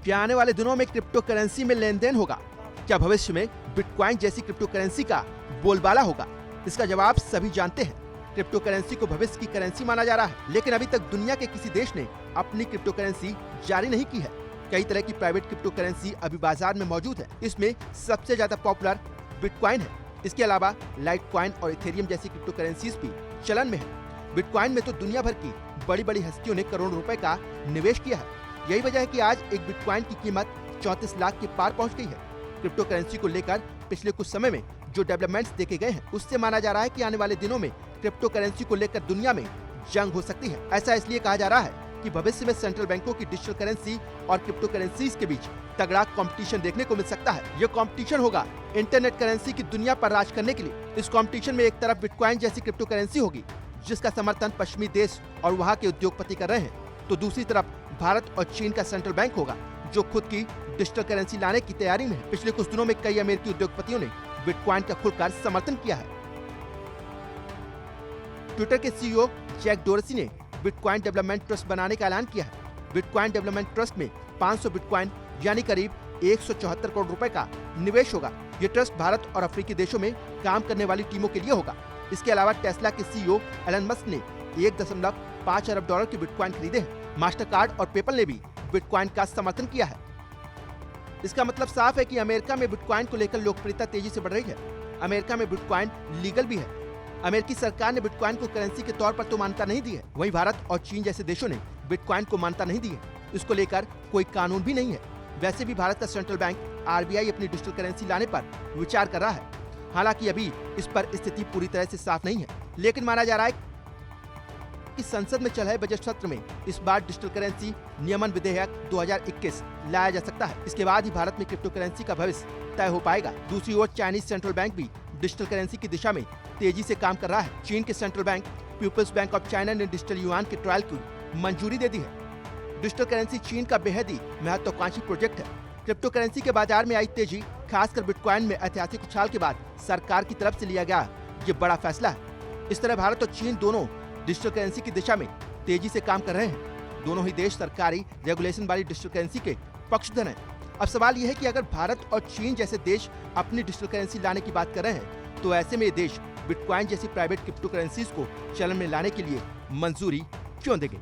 क्या आने वाले दिनों में क्रिप्टो करेंसी में लेन देन होगा? क्या भविष्य में बिटकॉइन जैसी क्रिप्टो करेंसी का बोलबाला होगा? इसका जवाब सभी जानते हैं। क्रिप्टो करेंसी को भविष्य की करेंसी माना जा रहा है, लेकिन अभी तक दुनिया के किसी देश ने अपनी क्रिप्टो करेंसी जारी नहीं की है। कई तरह की प्राइवेट क्रिप्टो करेंसी अभी बाजार में मौजूद है। इसमें सबसे ज्यादा पॉपुलर बिटकॉइन है। इसके अलावा लाइटकॉइन और इथेरियम जैसी क्रिप्टो करेंसीज भी चलन में है। बिटकॉइन में तो दुनिया भर की बड़ी बड़ी हस्तियों ने करोड़ों रुपए का निवेश किया है। यही वजह है कि आज एक बिटकॉइन की कीमत 34 लाख के पार पहुंच गई है। क्रिप्टो करेंसी को लेकर पिछले कुछ समय में जो डेवलपमेंट्स देखे गए हैं, उससे माना जा रहा है कि आने वाले दिनों में क्रिप्टो करेंसी को लेकर दुनिया में जंग हो सकती है। ऐसा इसलिए कहा जा रहा है कि भविष्य में सेंट्रल बैंकों की डिजिटल करेंसी और क्रिप्टो करेंसीज के बीच तगड़ा कंपटीशन देखने को मिल सकता है। यह कंपटीशन होगा इंटरनेट करेंसी की दुनिया पर राज करने के लिए। इस कंपटीशन में एक तरफ बिटकॉइन जैसी क्रिप्टो करेंसी होगी, जिसका समर्थन पश्चिमी देश और वहां के उद्योगपति कर रहे हैं, तो दूसरी तरफ भारत और चीन का सेंट्रल बैंक होगा, जो खुद की डिजिटल करेंसी लाने की तैयारी में है। पिछले कुछ दिनों में कई अमेरिकी उद्योगपतियों ने बिटकॉइन का खुलकर समर्थन किया है। ट्विटर के सीईओ जैक डोरसी ने बिटकॉइन डेवलपमेंट ट्रस्ट बनाने का ऐलान किया है। बिटकॉइन डेवलपमेंट ट्रस्ट में 500 बिटकॉइन यानी करीब 174 करोड़ रुपए का निवेश होगा। ये ट्रस्ट भारत और अफ्रीकी देशों में काम करने वाली टीमों के लिए होगा। इसके अलावा टेस्ला के सीईओ एलन मस्क ने 1.5 अरब डॉलर के बिटकॉइन खरीदे हैं। मास्टरकार्ड और पेपल ने भी बिटकॉइन का समर्थन किया है। इसका मतलब साफ है कि अमेरिका में बिटकॉइन को लेकर लोकप्रियता तेजी से बढ़ रही है। अमेरिका में बिटकॉइन लीगल भी है। अमेरिकी सरकार ने बिटकॉइन को करेंसी के तौर पर तो मान्यता नहीं दी है, वहीं भारत और चीन जैसे देशों ने बिटकॉइन को मान्यता नहीं दी है। इसको लेकर कोई कानून भी नहीं है। वैसे भी भारत का सेंट्रल बैंक आरबीआई अपनी डिजिटल करेंसी लाने पर विचार कर रहा है। हालांकि अभी इस पर स्थिति पूरी तरह से साफ नहीं है, लेकिन माना जा रहा है कि संसद में चल रहे बजट सत्र में इस बार डिजिटल करेंसी नियमन विधेयक 2021 लाया जा सकता है। इसके बाद ही भारत में क्रिप्टो करेंसी का भविष्य तय हो पाएगा। दूसरी ओर चाइनीज सेंट्रल बैंक भी डिजिटल करेंसी की दिशा में तेजी से काम कर रहा है। चीन के central bank people's bank of China ने डिजिटल युआन के ट्रायल की मंजूरी दे दी है। डिजिटल करेंसी चीन का बेहद ही महत्वाकांक्षी प्रोजेक्ट है। क्रिप्टो करेंसी के बाजार में आई तेजी, खासकर बिटकॉइन में ऐतिहासिक उछाल के बाद सरकार की तरफ से लिया गया ये बड़ा फैसला है। इस तरह भारत और चीन दोनों डिजिटल करेंसी की दिशा में तेजी से काम कर रहे हैं। दोनों ही देश सरकारी रेगुलेशन वाली डिजिटल करेंसी के पक्षधर हैं। अब सवाल यह है कि अगर भारत और चीन जैसे देश अपनी डिजिटल करेंसी लाने की बात कर रहे हैं, तो ऐसे में ये देश बिटकॉइन जैसी प्राइवेट क्रिप्टो करेंसीज को चलन में लाने के लिए मंजूरी क्यों देंगे?